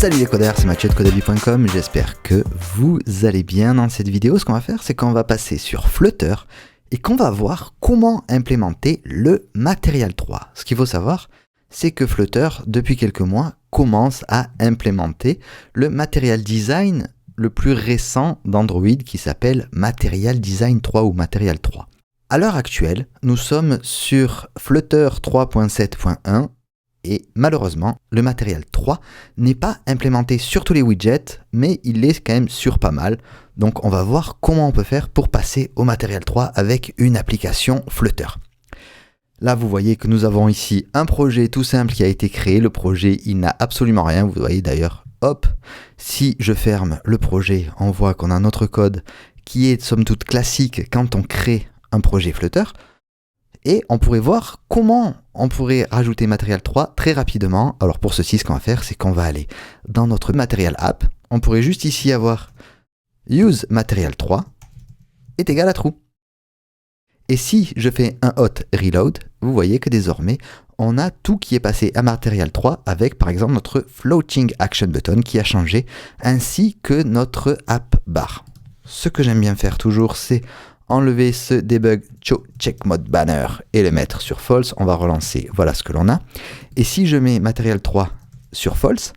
Salut les codeurs, c'est Mathieu de Codely.com, j'espère que vous allez bien. Dans cette vidéo, ce qu'on va faire, c'est qu'on va passer sur Flutter et qu'on va voir comment implémenter le Material 3. Ce qu'il faut savoir, c'est que Flutter, depuis quelques mois, commence à implémenter le Material Design le plus récent d'Android qui s'appelle Material Design 3 ou Material 3. À l'heure actuelle, nous sommes sur Flutter 3.7.1 et malheureusement, le Material 3 n'est pas implémenté sur tous les widgets, mais il l'est quand même sur pas mal. Donc on va voir comment on peut faire pour passer au Material 3 avec une application Flutter. Là, vous voyez que nous avons ici un projet tout simple qui a été créé. Le projet, il n'a absolument rien. Vous voyez d'ailleurs, hop, si je ferme le projet, on voit qu'on a notre code qui est somme toute classique quand on crée un projet Flutter. Et on pourrait voir comment on pourrait rajouter Material 3 très rapidement. Alors pour ceci, ce qu'on va faire, c'est qu'on va aller dans notre Material App. On pourrait juste ici avoir Use Material 3 est égal à True. Et si je fais un hot reload, vous voyez que désormais, on a tout qui est passé à Material 3 avec par exemple notre Floating Action Button qui a changé, ainsi que notre App Bar. Ce que j'aime bien faire toujours, c'est enlever ce debug check mode banner et le mettre sur false. On va relancer, voilà ce que l'on a. Et si je mets Material 3 sur false,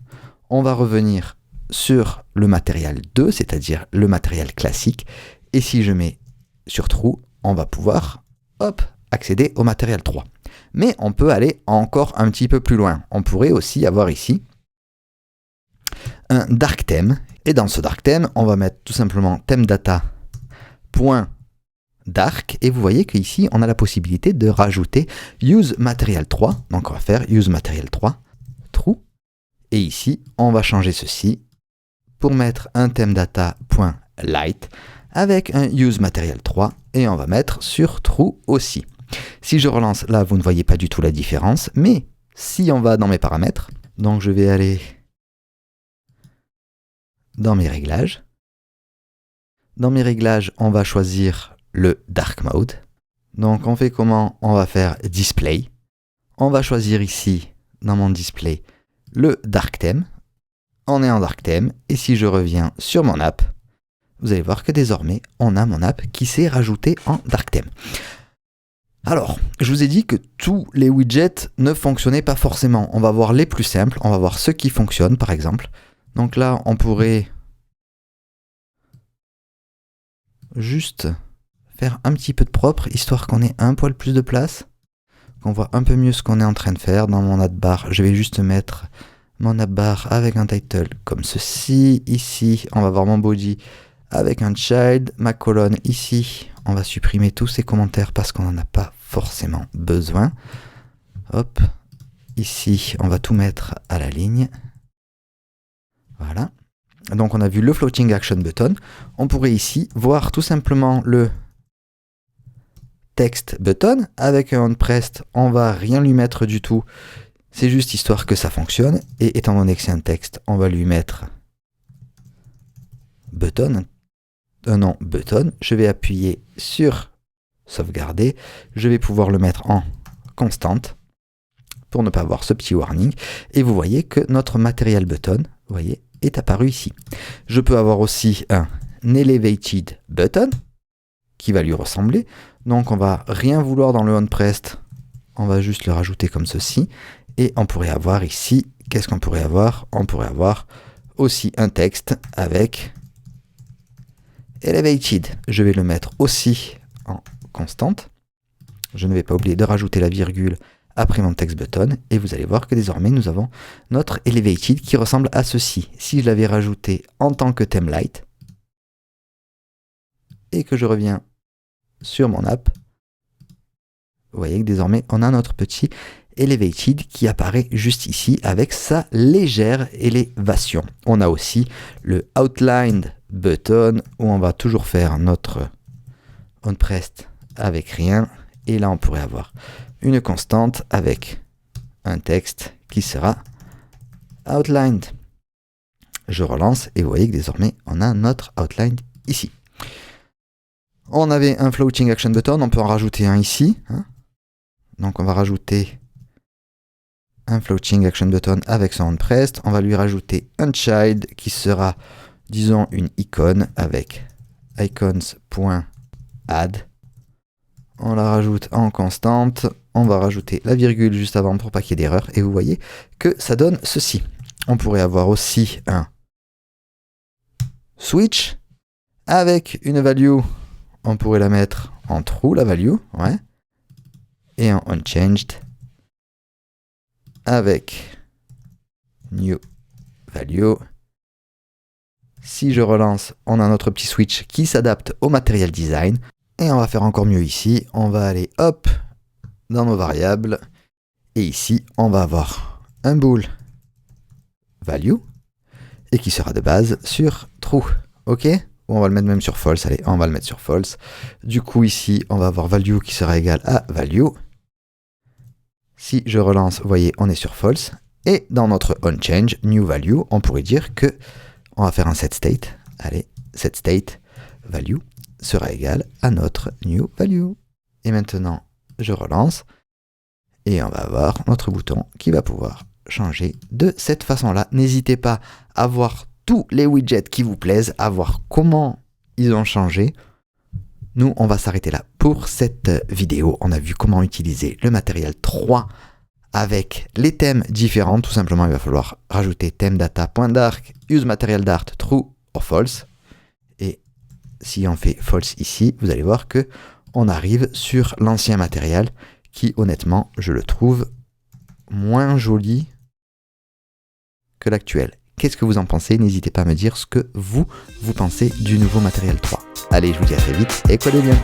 on va revenir sur le Material 2, c'est-à-dire le matériel classique. Et si je mets sur true, on va pouvoir, hop, accéder au Material 3. Mais on peut aller encore un petit peu plus loin. On pourrait aussi avoir ici un dark theme. Et dans ce dark theme, on va mettre tout simplement theme data dark, et vous voyez qu'ici on a la possibilité de rajouter use material 3, donc on va faire use material 3 true, et ici on va changer ceci pour mettre un theme data.light avec un use material 3 et on va mettre sur true aussi. Si je relance là, vous ne voyez pas du tout la différence, mais si on va dans mes paramètres, donc je vais aller dans mes réglages. Dans mes réglages, on va choisir le dark mode. Donc on fait comment? On va faire display. On va choisir ici, dans mon display, le dark theme. On est en dark theme. Et si je reviens sur mon app, vous allez voir que désormais, on a mon app qui s'est rajouté en dark theme. Alors, je vous ai dit que tous les widgets ne fonctionnaient pas forcément. On va voir les plus simples. On va voir ceux qui fonctionnent, par exemple. Donc là, on pourrait juste faire un petit peu de propre, histoire qu'on ait un poil plus de place, qu'on voit un peu mieux ce qu'on est en train de faire. Dans mon adbar, je vais juste mettre mon adbar avec un title comme ceci. Ici, on va voir mon body avec un child, ma colonne ici. On va supprimer tous ces commentaires parce qu'on n'en a pas forcément besoin. Hop, ici, on va tout mettre à la ligne. Voilà. Donc on a vu le Floating Action Button. On pourrait ici voir tout simplement le text button avec un onPressed. On va rien lui mettre du tout. C'est juste histoire que ça fonctionne. Et étant donné que c'est un texte, on va lui mettre button. Un nom button. Je vais appuyer sur sauvegarder. Je vais pouvoir le mettre en constante pour ne pas avoir ce petit warning. Et vous voyez que notre Material Button, vous voyez, est apparu ici. Je peux avoir aussi un elevated button qui va lui ressembler. Donc on va rien vouloir dans le onPressed, on va juste le rajouter comme ceci. Et on pourrait avoir ici, qu'est-ce qu'on pourrait avoir? On pourrait avoir aussi un texte avec elevated. Je vais le mettre aussi en constante. Je ne vais pas oublier de rajouter la virgule après mon text button, et vous allez voir que désormais nous avons notre elevated qui ressemble à ceci. Si je l'avais rajouté en tant que theme light, et que je reviens sur mon app, vous voyez que désormais on a notre petit elevated qui apparaît juste ici avec sa légère élévation. On a aussi le outlined button où on va toujours faire notre onPressed avec rien, et là on pourrait avoir une constante avec un texte qui sera outlined. Je relance et vous voyez que désormais on a notre outline ici. On avait un floating action button, on peut en rajouter un ici. Donc on va rajouter un floating action button avec son onPressed. On va lui rajouter un child qui sera, disons, une icône avec icons.add. On la rajoute en constante. On va rajouter la virgule juste avant pour pas qu'il y ait d'erreur. Et vous voyez que ça donne ceci. On pourrait avoir aussi un switch avec une value. On pourrait la mettre en true, la value. Ouais. Et en unchanged avec new value. Si je relance, on a notre petit switch qui s'adapte au material design. Et on va faire encore mieux ici. On va aller hop dans nos variables. Et ici, on va avoir un bool value et qui sera de base sur true. OK? Ou on va le mettre même sur false. Allez, on va le mettre sur false. Du coup, ici, on va avoir value qui sera égal à value. Si je relance, vous voyez, on est sur false. Et dans notre onChange, new value, on pourrait dire que on va faire un set state. Allez, set state value sera égal à notre new value. Et maintenant, je relance. Et on va avoir notre bouton qui va pouvoir changer de cette façon-là. N'hésitez pas à voir tous les widgets qui vous plaisent, à voir comment ils ont changé. Nous, on va s'arrêter là pour cette vidéo. On a vu comment utiliser le Material 3 avec les thèmes différents. Tout simplement, il va falloir rajouter thème data.dark, use material dart, true or false. Et si on fait false ici, vous allez voir que on arrive sur l'ancien matériel qui, honnêtement, je le trouve moins joli que l'actuel. Qu'est-ce que vous en pensez? N'hésitez pas à me dire ce que vous pensez du nouveau Material 3. Allez, je vous dis à très vite et codez bien.